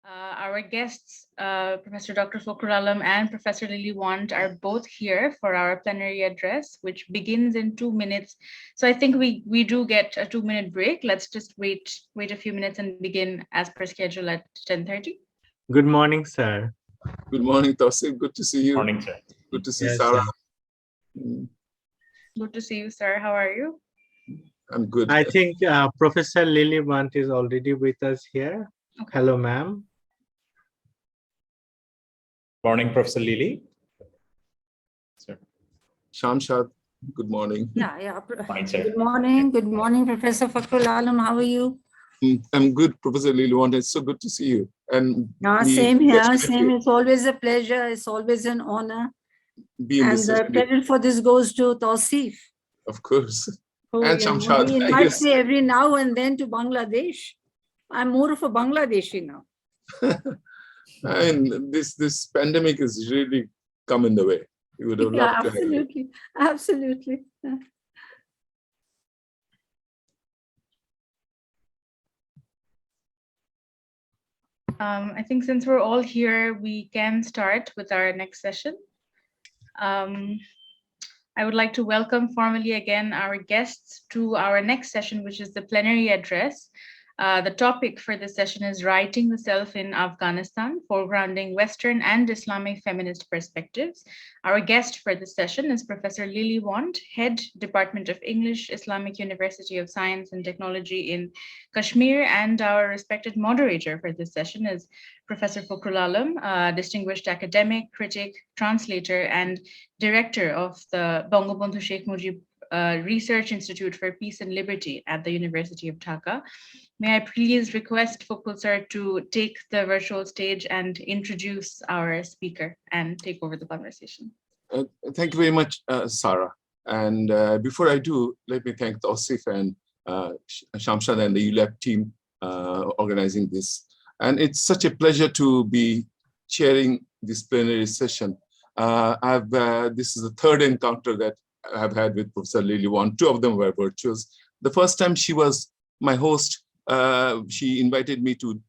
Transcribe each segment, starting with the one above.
Our guests, Professor Dr. Fakrul and Professor Lily Want, are both here for our plenary address, which begins in 2 minutes. So I think we do get a 2-minute break. Let's just wait a few minutes and begin as per schedule at 10:30. Good morning, sir. Good morning, Tausif. Good to see you. Morning, sir. Good to see Yes, Sarah. Good to see you, sir. How are you? I'm good. I think Professor Lily Want is already with us here. Okay. Hello, ma'am. Morning, Professor Lily. Sir. Shamshad, good morning. Yeah. Fine, sir. Good morning, Professor Fakrul. How are you? I'm good, Professor Lilwant. It's so good to see you. And Same here. Same. It's always a pleasure. It's always an honor. And the credit for this goes to Tausif. Of course. Who, And Shamshad. he invites me every now and then to Bangladesh. I'm more of a Bangladeshi now. And this pandemic has really come in the way. You would have loved to have it. Absolutely. I think since we're all here, we can start with our next session. I would like to welcome formally again our guests to our next session, which is the plenary address. The topic for this session is Writing the Self in Afghanistan, Foregrounding Western and Islamic Feminist Perspectives. Our guest for this session is Professor Lily Want, Head, Department of English, Islamic University of Science and Technology in Kashmir, and our respected moderator for this session is Professor Fakrul, distinguished academic, critic, translator, and director of the Bangabandhu Sheikh Mujib Research Institute for Peace and Liberty at the University of Dhaka. May I please request Fakrul sir to take the virtual stage and introduce our speaker and take over the conversation. Thank you very much, Sarah. And before I do, let me thank Tausif and Shamshad and the ULAB team organizing this. And it's such a pleasure to be chairing this plenary session. This is the third encounter that I've had with Professor Lily Want. Two of them were virtuous. The first time she was my host, she invited me to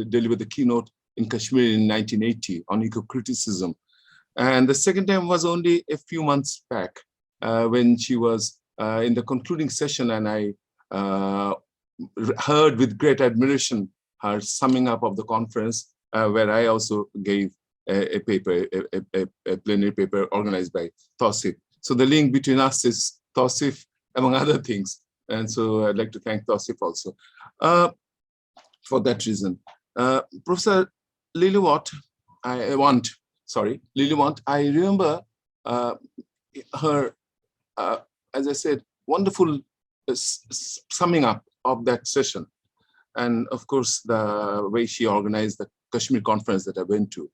deliver the keynote in Kashmir in 1980 on eco-criticism. And the second time was only a few months back when she was in the concluding session, and I heard with great admiration her summing up of the conference, where I also gave a paper, a plenary paper organized by Tausif. So the link between us is Tausif, among other things. And so I'd like to thank Tausif also for that reason. Professor Lily Want, I remember her, as I said, wonderful summing up of that session. And of course, the way she organized the Kashmir conference that I went to.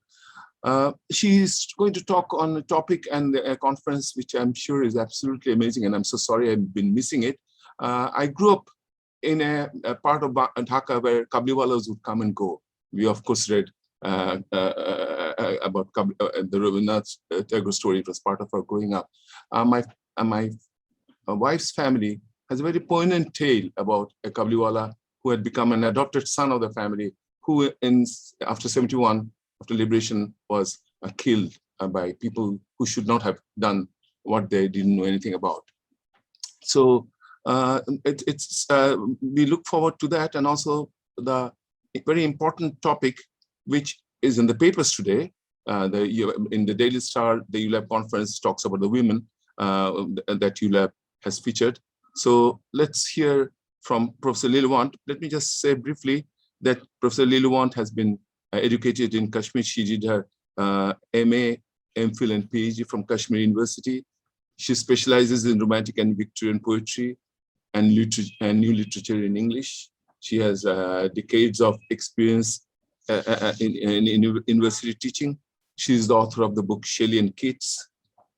She's going to talk on a topic and a conference which I'm sure is absolutely amazing, and I'm so sorry I've been missing it. I grew up in a part of Dhaka where Kabuliwalas would come and go. We of course read about the Rabindranath Tagore story. It was part of our growing up. My wife's family has a very poignant tale about a Kabuliwala who had become an adopted son of the family, who after 71, after liberation, was killed by people who should not have done what they didn't know anything about. So we look forward to that, and also the very important topic which is in the papers today. In the Daily Star, the ULAB conference talks about the women that ULAB has featured. So let's hear from Professor Lily Want. Let me just say briefly that Professor Lily Want has been educated in Kashmir. She did her MA, MPhil, and PhD from Kashmir University. She specializes in Romantic and Victorian poetry and new literature in English. She has decades of experience in university teaching. She is the author of the book Shelley and Keats,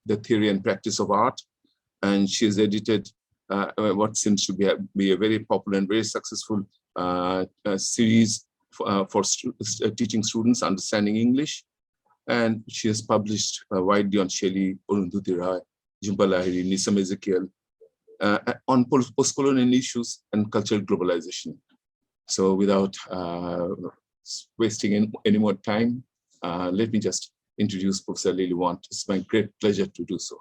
The Theory and Practice of Art. And she has edited what seems to be a very popular and very successful series for teaching students understanding English. And she has published widely on Shelley, Arundhati Roy, Jhumpa Lahiri, Nisam Ezekiel, on postcolonial issues and cultural globalization. So without wasting any more time, let me just introduce Professor Lily Want. It's my great pleasure to do so.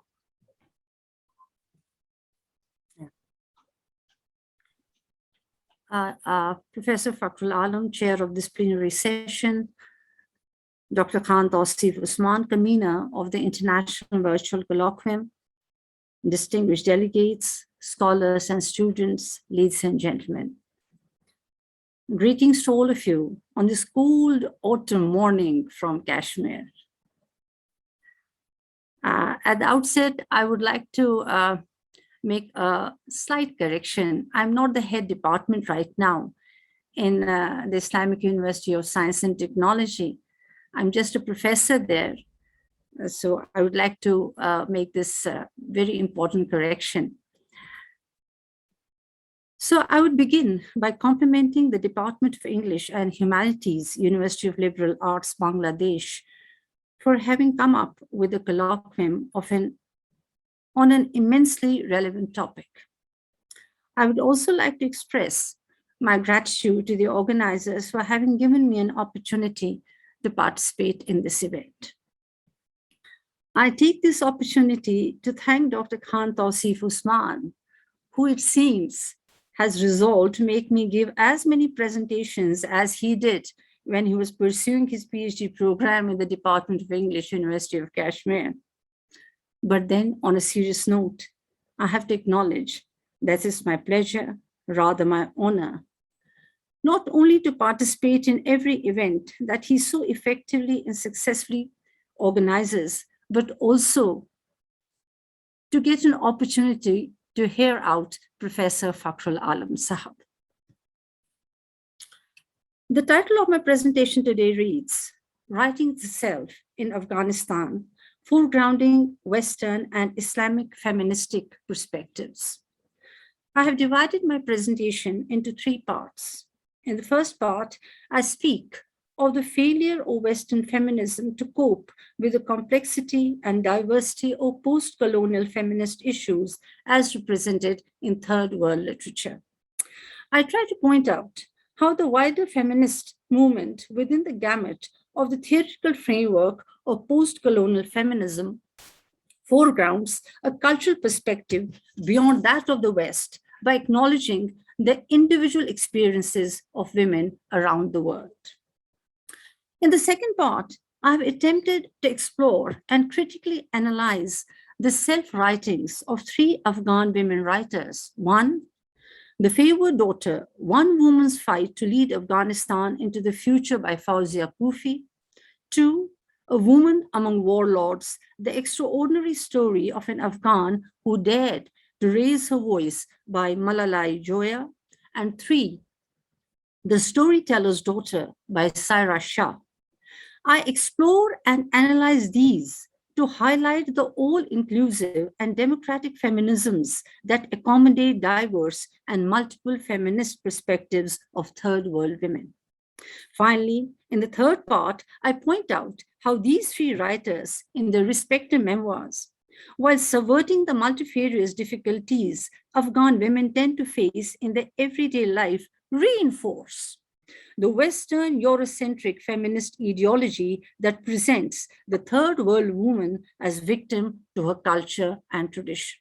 Professor Fakrul Alam, chair of this plenary session, Dr. Khan Tausif Usman, convener of the International Virtual Colloquium, distinguished delegates, scholars and students, ladies and gentlemen. Greetings to all of you on this cold autumn morning from Kashmir. At the outset, I would like to make a slight correction. I'm not the head department right now in the Islamic University of Science and Technology. I'm just a professor there. So I would like to make this very important correction. So I would begin by complimenting the Department of English and Humanities, University of Liberal Arts, Bangladesh, for having come up with a colloquium on an immensely relevant topic. I would also like to express my gratitude to the organizers for having given me an opportunity to participate in this event. I take this opportunity to thank Dr. Khan Tausif Usman, who it seems has resolved to make me give as many presentations as he did when he was pursuing his PhD program in the Department of English, University of Kashmir. But then, on a serious note, I have to acknowledge that it's my pleasure, rather my honor, not only to participate in every event that he so effectively and successfully organizes, but also to get an opportunity to hear out Professor Fakrul Alam Sahab. The title of my presentation today reads, Writing the Self in Afghanistan, Foregrounding Western and Islamic Feministic Perspectives. I have divided my presentation into three parts. In the first part, I speak of the failure of Western feminism to cope with the complexity and diversity of post-colonial feminist issues as represented in third world literature. I try to point out how the wider feminist movement within the gamut of the theoretical framework of post-colonial feminism foregrounds a cultural perspective beyond that of the West by acknowledging the individual experiences of women around the world. In the second part, I have attempted to explore and critically analyze the self-writings of three Afghan women writers. One, The Favored Daughter, One Woman's Fight to Lead Afghanistan into the Future by Fawzia Kufi. Two, A Woman Among Warlords, The Extraordinary Story of an Afghan Who Dared to Raise Her Voice by Malalai Joya. And three, The Storyteller's Daughter by Saira Shah. I explore and analyze these to highlight the all-inclusive and democratic feminisms that accommodate diverse and multiple feminist perspectives of third world women. Finally, in the third part, I point out how these three writers, in their respective memoirs, while subverting the multifarious difficulties Afghan women tend to face in their everyday life, reinforce the Western Eurocentric feminist ideology that presents the third world woman as victim to her culture and tradition.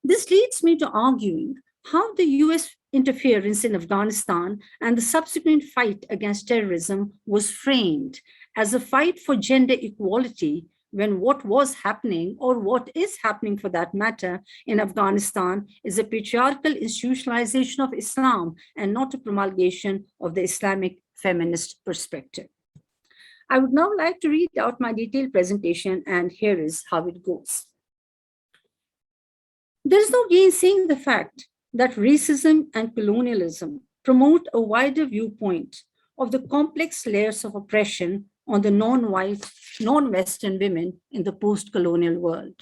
This leads me to arguing how the US interference in Afghanistan and the subsequent fight against terrorism was framed as a fight for gender equality when what was happening, or what is happening for that matter, in Afghanistan is a patriarchal institutionalization of Islam and not a promulgation of the Islamic feminist perspective. I would now like to read out my detailed presentation, and here is how it goes. There is no gainsaying the fact that racism and colonialism promote a wider viewpoint of the complex layers of oppression on the non-white, non-Western women in the post-colonial world.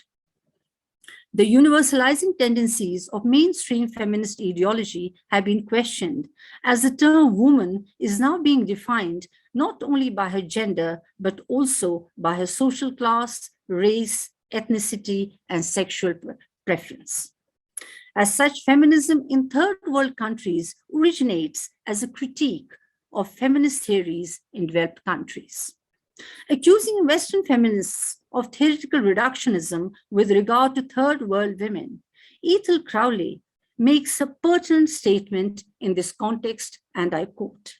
The universalizing tendencies of mainstream feminist ideology have been questioned, as the term woman is now being defined not only by her gender, but also by her social class, race, ethnicity, and sexual preference. As such, feminism in third world countries originates as a critique of feminist theories in developed countries. Accusing Western feminists of theoretical reductionism with regard to third world women, Ethel Crowley makes a pertinent statement in this context, and I quote,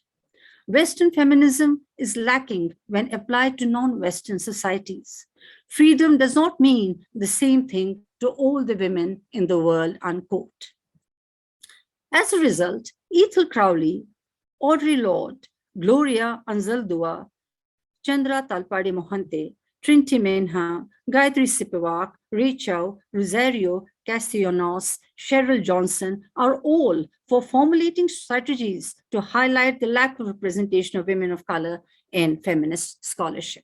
"Western feminism is lacking when applied to non-Western societies. Freedom does not mean the same thing to all the women in the world," unquote. As a result, Ethel Crowley, Audre Lorde, Gloria Anzaldúa, Chandra Talpade Mohante, Trinity Menha, Gayatri Sipawak, Rachel, Rosario Castellanos, Cheryl Johnson are all for formulating strategies to highlight the lack of representation of women of color in feminist scholarship.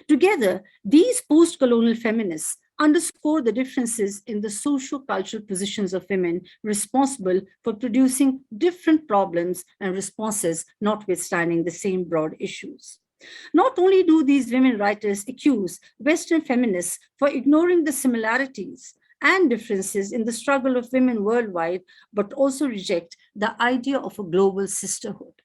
Together, these post-colonial feminists underscore the differences in the socio-cultural positions of women responsible for producing different problems and responses, notwithstanding the same broad issues. Not only do these women writers accuse Western feminists for ignoring the similarities and differences in the struggle of women worldwide, but also reject the idea of a global sisterhood.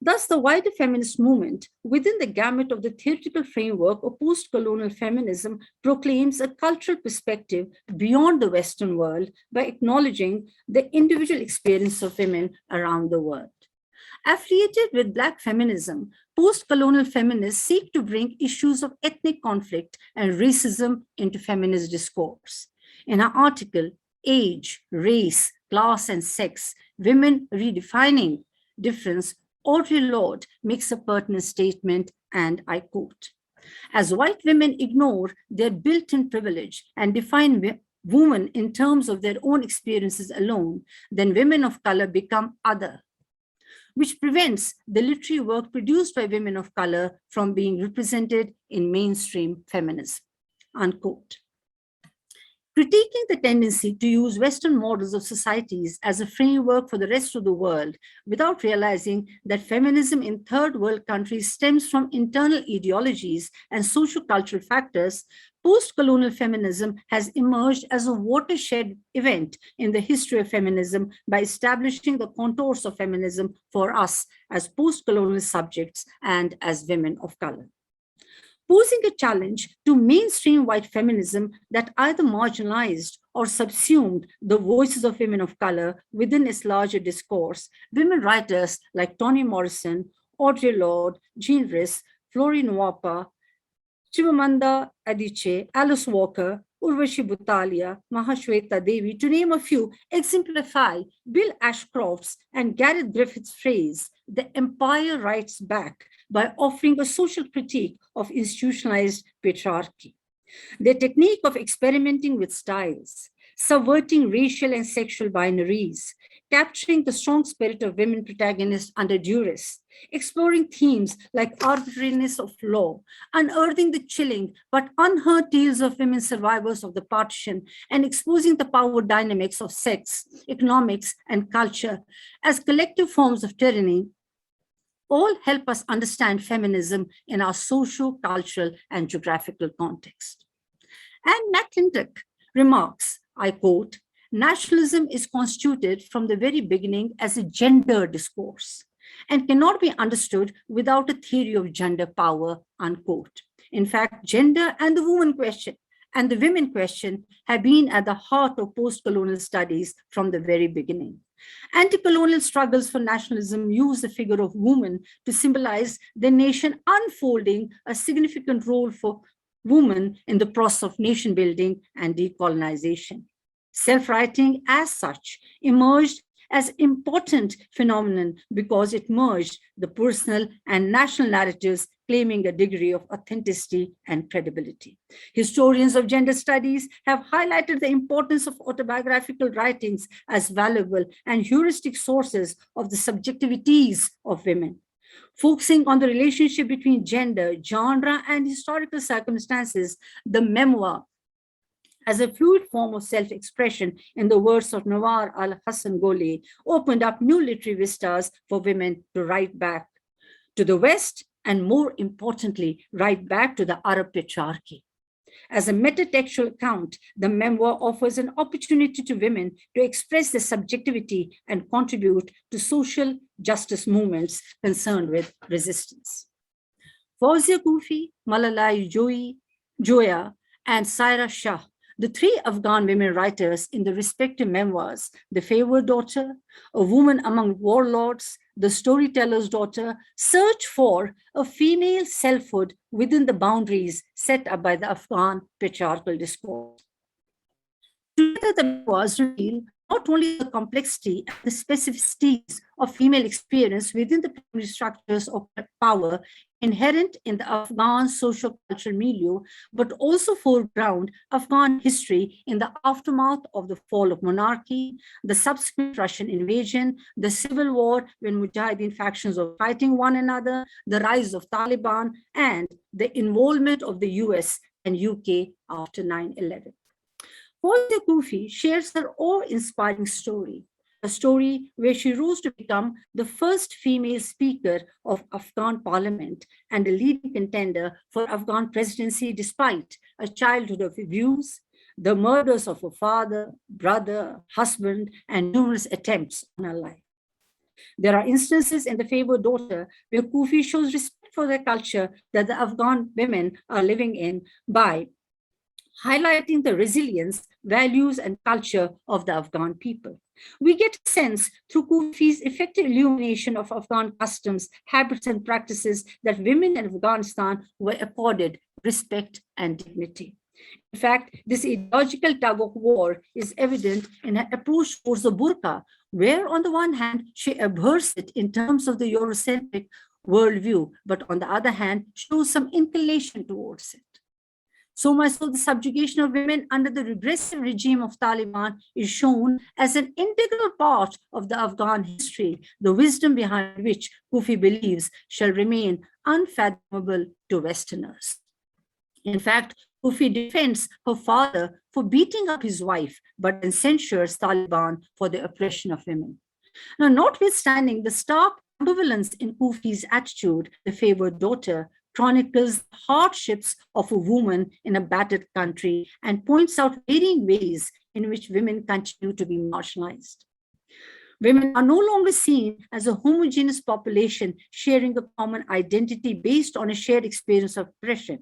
Thus, the wider feminist movement within the gamut of the theoretical framework of post-colonial feminism proclaims a cultural perspective beyond the Western world by acknowledging the individual experience of women around the world. Affiliated with Black feminism, post-colonial feminists seek to bring issues of ethnic conflict and racism into feminist discourse. In her article, Age, Race, Class, and Sex, Women Redefining Difference, Audre Lorde makes a pertinent statement, and I quote, "As white women ignore their built-in privilege and define women in terms of their own experiences alone, then women of color become other, which prevents the literary work produced by women of color from being represented in mainstream feminism," unquote. Critiquing the tendency to use Western models of societies as a framework for the rest of the world without realizing that feminism in third world countries stems from internal ideologies and sociocultural factors, post-colonial feminism has emerged as a watershed event in the history of feminism by establishing the contours of feminism for us as post-colonial subjects and as women of color. Posing a challenge to mainstream white feminism that either marginalized or subsumed the voices of women of color within its larger discourse, women writers like Toni Morrison, Audre Lorde, Jean Rhys, Flori Nwapa, Chimamanda Adichie, Alice Walker, Urvashi Butalia, Mahashweta Devi, to name a few, exemplify Bill Ashcroft's and Gareth Griffith's phrase, "The empire writes back," by offering a social critique of institutionalized patriarchy. Their technique of experimenting with styles, subverting racial and sexual binaries, capturing the strong spirit of women protagonists under duress, exploring themes like arbitrariness of law, unearthing the chilling but unheard tales of women survivors of the partition, and exposing the power dynamics of sex, economics, and culture as collective forms of tyranny, all help us understand feminism in our social, cultural, and geographical context. And McClintock remarks, I quote, "Nationalism is constituted from the very beginning as a gender discourse and cannot be understood without a theory of gender power," unquote. In fact, gender and the woman question and the women question have been at the heart of post-colonial studies from the very beginning. Anti-colonial struggles for nationalism use the figure of woman to symbolize the nation unfolding a significant role for women in the process of nation building and decolonization. Self-writing as such emerged as important phenomenon because it merged the personal and national narratives, claiming a degree of authenticity and credibility. Historians of gender studies have highlighted the importance of autobiographical writings as valuable and heuristic sources of the subjectivities of women. Focusing on the relationship between gender, genre, and historical circumstances, the memoir, as a fluid form of self-expression, in the words of Nawar al-Hassan Golay, opened up new literary vistas for women to write back to the West, and more importantly, write back to the Arab patriarchy. As a metatextual account, the memoir offers an opportunity to women to express their subjectivity and contribute to social justice movements concerned with resistance. Fawzia Kufi, Malalai Joya, and Saira Shah, the three Afghan women writers in the respective memoirs, The Favored Daughter, A Woman Among Warlords, The Storyteller's Daughter, search for a female selfhood within the boundaries set up by the Afghan patriarchal discourse. Together, the memoirs reveal not only the complexity and the specificities of female experience within the primary structures of power inherent in the Afghan socio-cultural milieu, but also foreground Afghan history in the aftermath of the fall of monarchy, the subsequent Russian invasion, the civil war when Mujahideen factions were fighting one another, the rise of Taliban, and the involvement of the US and UK after 9/11. Fawzia Kufi shares her awe-inspiring story, a story where she rose to become the first female speaker of Afghan parliament and a leading contender for Afghan presidency despite a childhood of abuse, the murders of her father, brother, husband, and numerous attempts on her life. There are instances in The Favored Daughter where Kufi shows respect for the culture that the Afghan women are living in by highlighting the resilience, values, and culture of the Afghan people. We get a sense through Kufi's effective illumination of Afghan customs, habits, and practices that women in Afghanistan were accorded respect and dignity. In fact, this ideological tug of war is evident in her approach towards the burqa, where on the one hand, she abhors it in terms of the Eurocentric worldview, but on the other hand, shows some inclination towards it. So much so, the subjugation of women under the regressive regime of Taliban is shown as an integral part of the Afghan history, the wisdom behind which Kufi believes shall remain unfathomable to Westerners. In fact, Kufi defends her father for beating up his wife, but then censures Taliban for the oppression of women. Now, notwithstanding the stark ambivalence in Kufi's attitude, The Favored Daughter chronicles the hardships of a woman in a battered country and points out varying ways in which women continue to be marginalized. Women are no longer seen as a homogeneous population sharing a common identity based on a shared experience of oppression.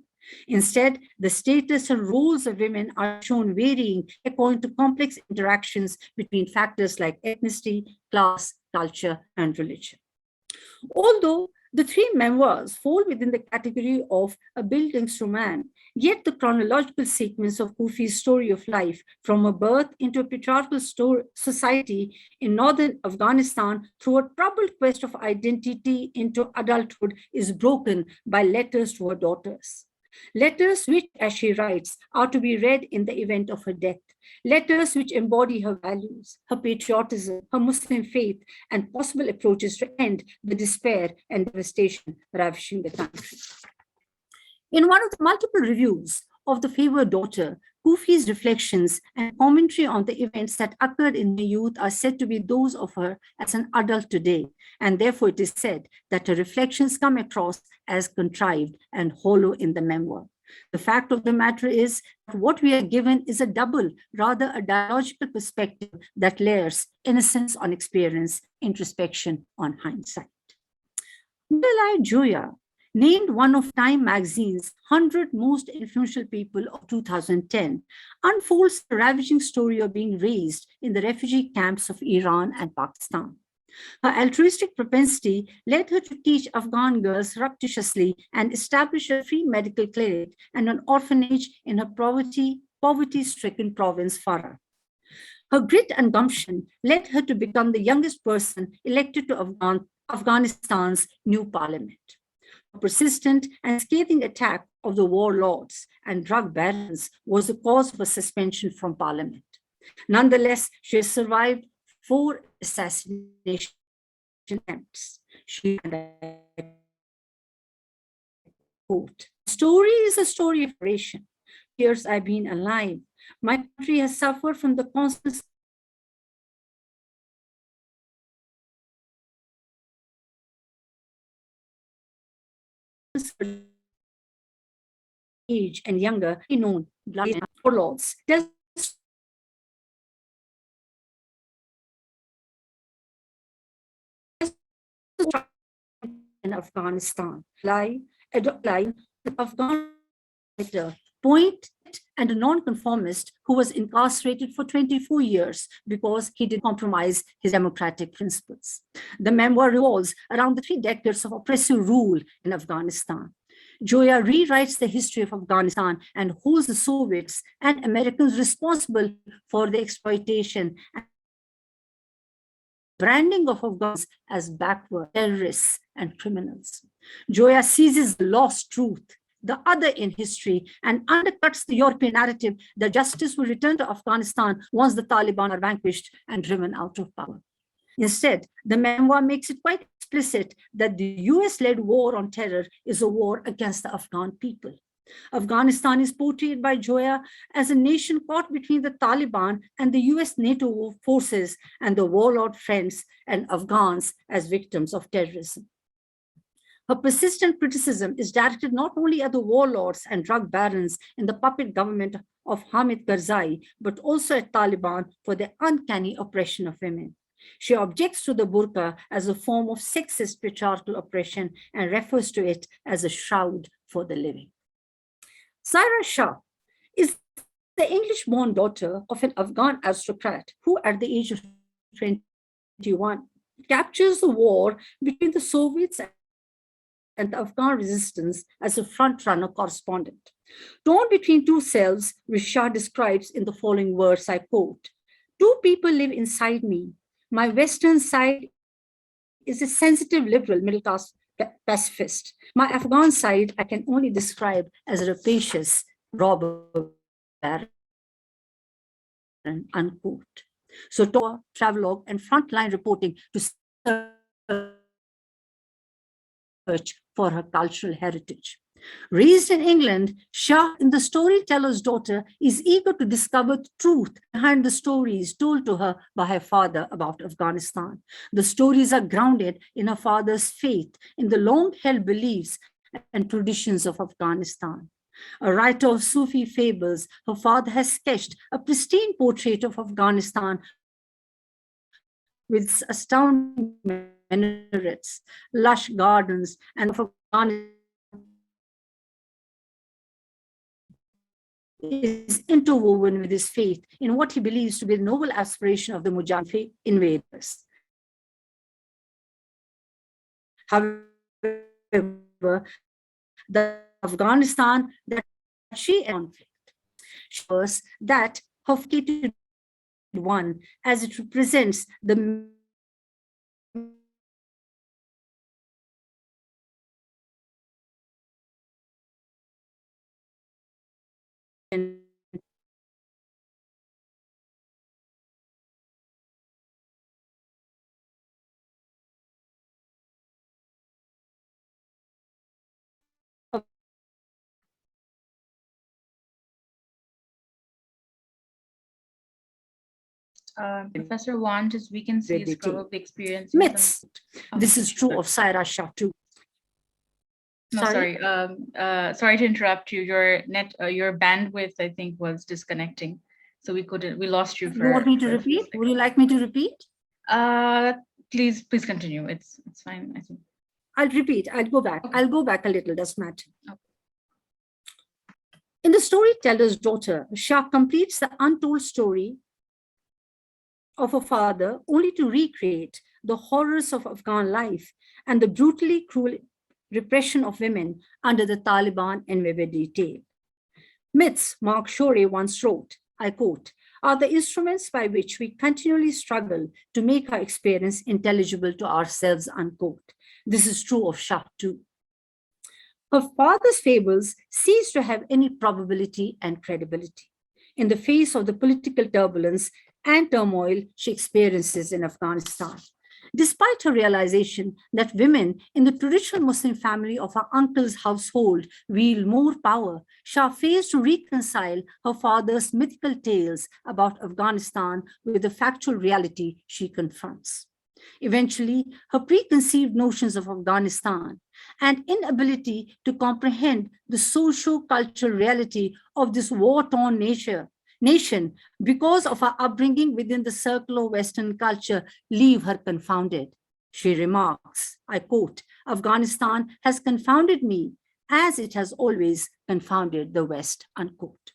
Instead, the status and roles of women are shown varying according to complex interactions between factors like ethnicity, class, culture, and religion. Although the three memoirs fall within the category of a Bildungsroman, yet the chronological sequence of Kufi's story of life from her birth into a patriarchal society in northern Afghanistan through a troubled quest of identity into adulthood is broken by letters to her daughters. Letters which, as she writes, are to be read in the event of her death. Letters which embody her values, her patriotism, her Muslim faith, and possible approaches to end the despair and devastation ravishing the country. In one of the multiple reviews of The Favored Daughter, Kufi's reflections and commentary on the events that occurred in her youth are said to be those of her as an adult today, and therefore it is said that her reflections come across as contrived and hollow in the memoir. The fact of the matter is that what we are given is a double, rather a dialogical perspective that layers innocence on experience, introspection on hindsight. Malalai Joya, named one of Time magazine's 100 most influential people of 2010, unfolds the ravaging story of being raised in the refugee camps of Iran and Pakistan. Her altruistic propensity led her to teach Afghan girls surreptitiously and establish a free medical clinic and an orphanage in her poverty-stricken province, Farah. Her grit and gumption led her to become the youngest person elected to Afghanistan's new parliament. A persistent and scathing attack of the warlords and drug barons was the cause of a suspension from parliament. Nonetheless, she has survived 4 assassination attempts. She quote, "Story is a story of liberation. Years I've been alive. My country has suffered from the constant age and younger, known blood and warlords, tells in Afghanistan, the Afghan point and a nonconformist who was incarcerated for 24 years because he did compromise his democratic principles. The memoir revolves around the 3 decades of oppressive rule in Afghanistan. Joya rewrites the history of Afghanistan and holds the Soviets and Americans responsible for the exploitation and branding of Afghans as backward terrorists and criminals. Joya seizes the lost truth, the other in history, and undercuts the European narrative that justice will return to Afghanistan once the Taliban are vanquished and driven out of power. Instead, the memoir makes it quite explicit that the US-led war on terror is a war against the Afghan people. Afghanistan is portrayed by Joya as a nation caught between the Taliban and the US NATO forces and the warlord friends and Afghans as victims of terrorism. Her persistent criticism is directed not only at the warlords and drug barons in the puppet government of Hamid Karzai, but also at Taliban for their uncanny oppression of women. She objects to the burqa as a form of sexist patriarchal oppression and refers to it as a shroud for the living. Saira Shah is the English-born daughter of an Afghan aristocrat who, at the age of 21, captures the war between the Soviets and the Afghan resistance as a front-runner correspondent. Torn between 2 selves, Shah describes in the following words, I quote, "2 people live inside me. My Western side is a sensitive liberal middle-class pacifist. My Afghan side I can only describe as a rapacious robber baron," unquote. So travelogue and frontline reporting to search for her cultural heritage. Raised in England, Shah, in The Storyteller's Daughter, is eager to discover the truth behind the stories told to her by her father about Afghanistan. The stories are grounded in her father's faith, in the long-held beliefs and traditions of Afghanistan. A writer of Sufi fables, her father has sketched a pristine portrait of Afghanistan with astounding minarets, lush gardens, and of Afghanistan is interwoven with his faith in what he believes to be the noble aspiration of the Mujib invaders. However, the Afghanistan that she conflict shows that her one as it represents the Professor Want, as we can see, is probably experiencing myths. This is true of Saira Shah too. No, sorry. Sorry to interrupt you. Your your bandwidth, I think, was disconnecting, so we lost you. You want me to repeat? Would you like me to repeat? Please continue. It's fine. I think I'll repeat. I'll go back. Okay. I'll go back a little. Doesn't matter. Okay. In The Storyteller's Daughter, Shah completes the untold story of a father only to recreate the horrors of Afghan life and the brutally cruel repression of women under the Taliban in vivid detail. Myths, Mark Shorey once wrote, I quote, are the instruments by which we continually struggle to make our experience intelligible to ourselves, unquote. This is true of Shah too. Her father's fables cease to have any probability and credibility in the face of the political turbulence and turmoil she experiences in Afghanistan. Despite her realization that women in the traditional Muslim family of her uncle's household wield more power, Shah fails to reconcile her father's mythical tales about Afghanistan with the factual reality she confronts. Eventually, her preconceived notions of Afghanistan and inability to comprehend the socio-cultural reality of this war-torn nation because of her upbringing within the circle of Western culture leave her confounded. She remarks, I quote, Afghanistan has confounded me as it has always confounded the West, unquote.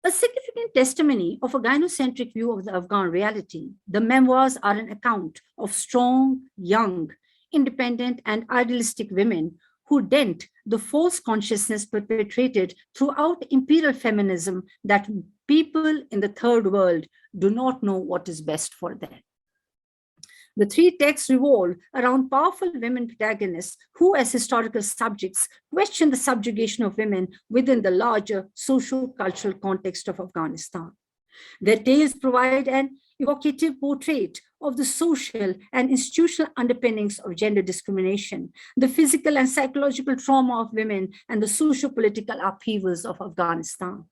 A significant testimony of a gynocentric view of the Afghan reality, the memoirs are an account of strong, young, independent, and idealistic women who dent the false consciousness perpetrated throughout imperial feminism that people in the third world do not know what is best for them. The three texts revolve around powerful women protagonists who, as historical subjects, question the subjugation of women within the larger socio-cultural context of Afghanistan. Their tales provide an evocative portrait of the social and institutional underpinnings of gender discrimination, the physical and psychological trauma of women, and the socio-political upheavals of Afghanistan.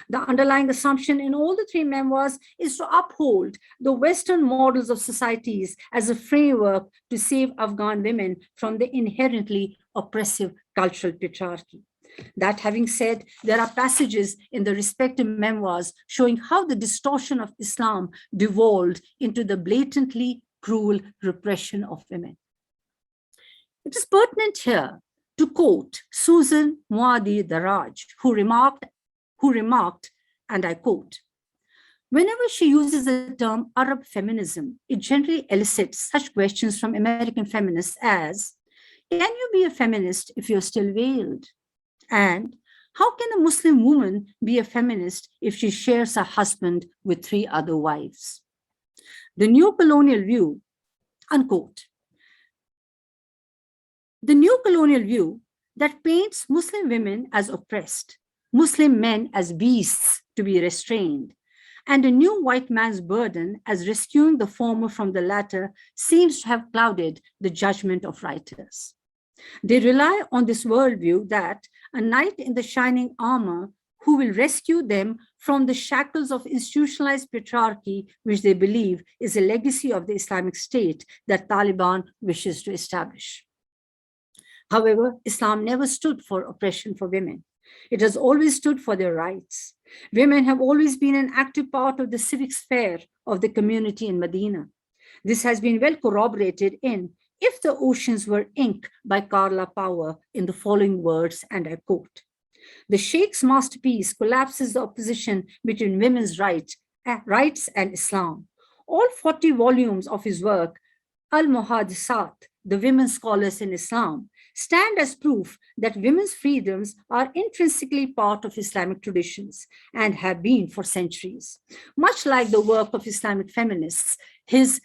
The underlying assumption in all the three memoirs is to uphold the Western models of societies as a framework to save Afghan women from the inherently oppressive cultural patriarchy. That having said, there are passages in the respective memoirs showing how the distortion of Islam devolved into the blatantly cruel repression of women. It is pertinent here to quote Susan Muadi Daraj, who remarked, and I quote, whenever she uses the term Arab feminism, it generally elicits such questions from American feminists as, can you be a feminist if you're still veiled? And how can a Muslim woman be a feminist if she shares her husband with 3 other wives? The neocolonial view, unquote. The neocolonial view that paints Muslim women as oppressed, Muslim men as beasts to be restrained, and a new white man's burden as rescuing the former from the latter seems to have clouded the judgment of writers. They rely on this worldview that a knight in the shining armor who will rescue them from the shackles of institutionalized patriarchy, which they believe is a legacy of the Islamic State that Taliban wishes to establish. However, Islam never stood for oppression for women. It has always stood for their rights. Women have always been an active part of the civic sphere of the community in Medina. This has been well corroborated in If the Oceans Were Ink by Carla Power in the following words, and I quote, the Sheikh's masterpiece collapses the opposition between women's rights and Islam. All 40 volumes of his work, Al-Muhadisat, the women scholars in Islam, stand as proof that women's freedoms are intrinsically part of Islamic traditions and have been for centuries. Much like the work of Islamic feminists, his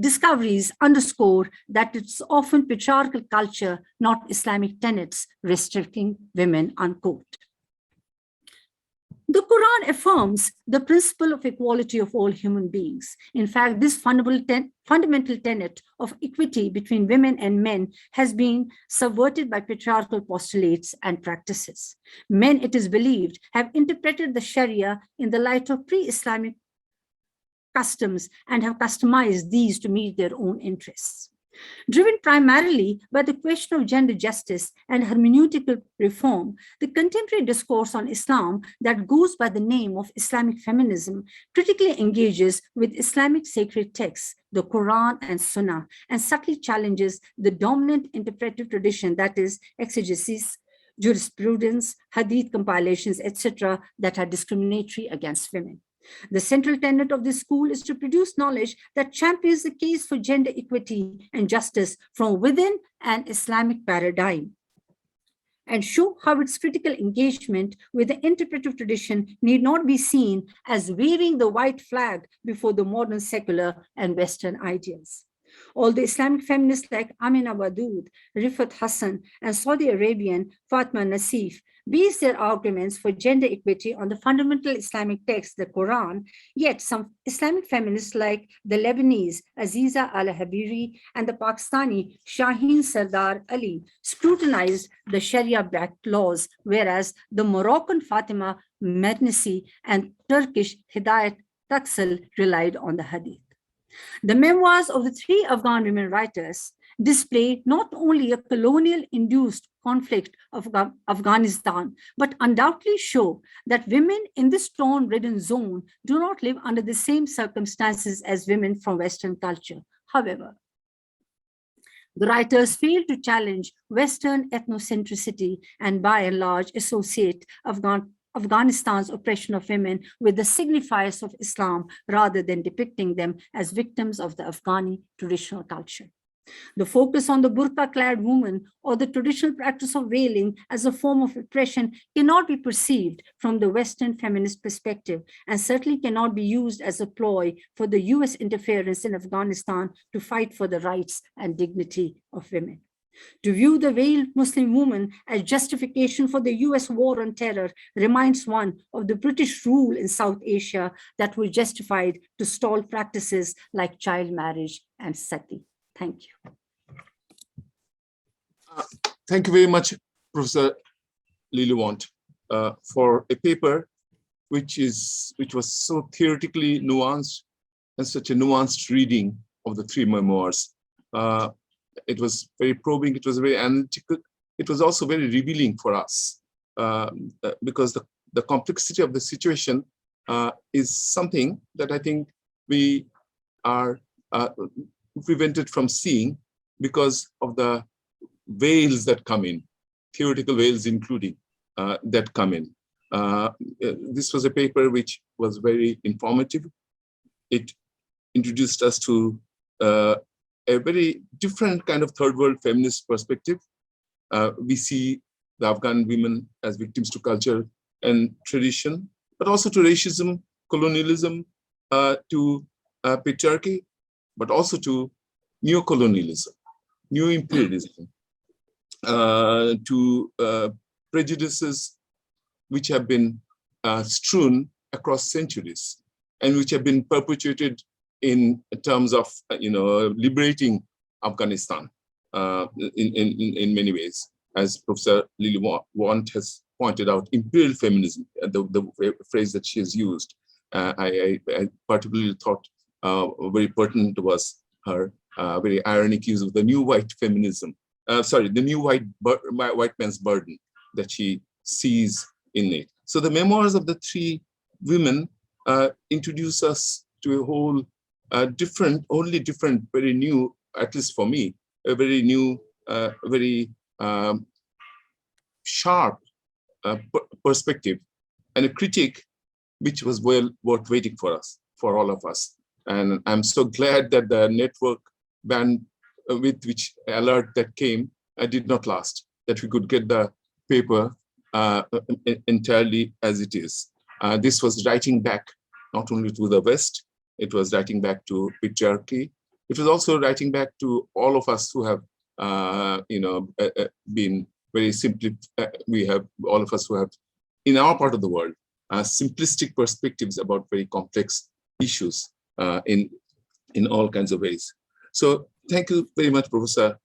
discoveries underscore that it's often patriarchal culture, not Islamic tenets, restricting women, unquote. The Quran affirms the principle of equality of all human beings. In fact, this fundamental tenet of equity between women and men has been subverted by patriarchal postulates and practices. Men, it is believed, have interpreted the Sharia in the light of pre-Islamic customs and have customized these to meet their own interests. Driven primarily by the question of gender justice and hermeneutical reform, the contemporary discourse on Islam that goes by the name of Islamic feminism critically engages with Islamic sacred texts, the Quran and Sunnah, and subtly challenges the dominant interpretive tradition, that is, exegesis, jurisprudence, hadith compilations, etc., that are discriminatory against women. The central tenet of this school is to produce knowledge that champions the case for gender equity and justice from within an Islamic paradigm, and show how its critical engagement with the interpretive tradition need not be seen as waving the white flag before the modern secular and Western ideas. All the Islamic feminists like Amina Wadud, Rifat Hassan, and Saudi Arabian Fatma Nassif base their arguments for gender equity on the fundamental Islamic text, the Quran, yet some Islamic feminists like the Lebanese Aziza al-Habiri and the Pakistani Shaheen Sardar Ali scrutinized the Sharia-backed laws, whereas the Moroccan Fatima Mernissi and Turkish Hidayat Taksal relied on the Hadith. The memoirs of the three Afghan women writers display not only a colonial-induced conflict of Afghanistan, but undoubtedly show that women in this storm-ridden zone do not live under the same circumstances as women from Western culture. However, the writers fail to challenge Western ethnocentricity and by and large associate Afghanistan's oppression of women with the signifiers of Islam rather than depicting them as victims of the Afghani traditional culture. The focus on the burqa-clad woman or the traditional practice of veiling as a form of oppression cannot be perceived from the Western feminist perspective and certainly cannot be used as a ploy for the US interference in Afghanistan to fight for the rights and dignity of women. To view the veiled Muslim woman as justification for the US war on terror reminds one of the British rule in South Asia that was justified to stall practices like child marriage and sati. Thank you. Thank you very much, Professor Lillywant, for a paper which was so theoretically nuanced and such a nuanced reading of the three memoirs. It was very probing, it was very analytical, it was also very revealing for us because the complexity of the situation is something that I think we are prevented from seeing because of the veils that come in, theoretical veils including that come in. This was a paper which was very informative. It introduced us to a very different kind of third world feminist perspective. We see the Afghan women as victims to culture and tradition, but also to racism, colonialism, to patriarchy, but also to neocolonialism, new imperialism, to prejudices which have been strewn across centuries and which have been perpetuated in terms of liberating Afghanistan in many ways. As Professor Lillywant has pointed out, imperial feminism, the phrase that she has used, I particularly thought very pertinent was her very ironic use of the new white feminism, the new white man's burden that she sees in it. So the memoirs of the three women introduce us to a whole different, very new, at least for me, a very new, very sharp perspective and a critique which was well worth waiting for us, for all of us. And I'm so glad that the network band with which alert that came did not last, that we could get the paper entirely as it is. This was writing back not only to the West, it was writing back to patriarchy. It was also writing back to all of us who have, been very simply, all of us who have, in our part of the world, simplistic perspectives about very complex issues in all kinds of ways. So thank you very much, Professor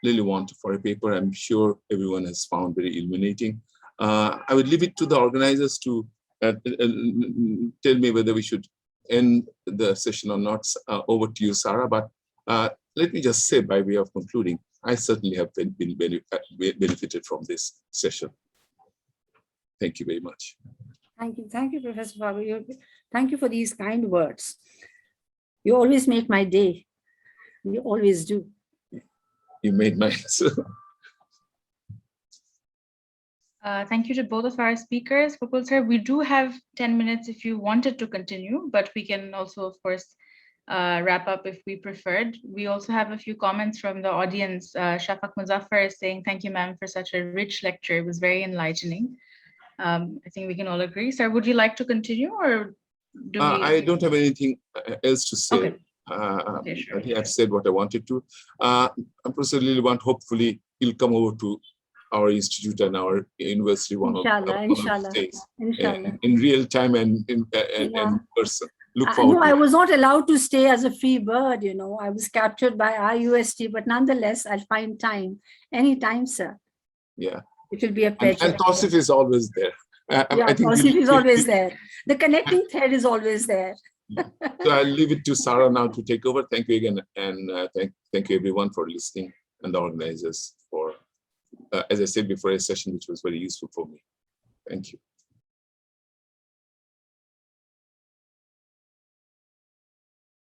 Lillywant, for a paper I'm sure everyone has found very illuminating. I would leave it to the organizers to tell me whether we should end the session or not. Over to you, Sarah. But let me just say, by way of concluding, I certainly have been benefited from this session. Thank you very much. Thank you, Professor Fakrul. Thank you for these kind words. You always make my day. You always do. You made mine. So. Thank you to both of our speakers. Fakrul sir, we do have 10 minutes if you wanted to continue, but we can also, of course, wrap up if we preferred. We also have a few comments from the audience. Shafak Muzaffar is saying, thank you, ma'am, for such a rich lecture. It was very enlightening. I think we can all agree. Sir, would you like to continue or do we? I don't have anything else to say. Okay. Okay, sure. I think I've said what I wanted to. Professor Lillywant, hopefully he'll come over to our institute and our university one of the days in real time and in person. Look forward. I was not allowed to stay as a free bird, I was captured by IUST, but nonetheless, I'll find time. Anytime, sir. Yeah. It will be a pleasure. And Tausif is always there. I think Tausif is always there. The connecting thread is always there. So I'll leave it to Sarah now to take over. Thank you again, and thank you everyone for listening, and the organizers for, as I said before, a session which was very useful for me. Thank you.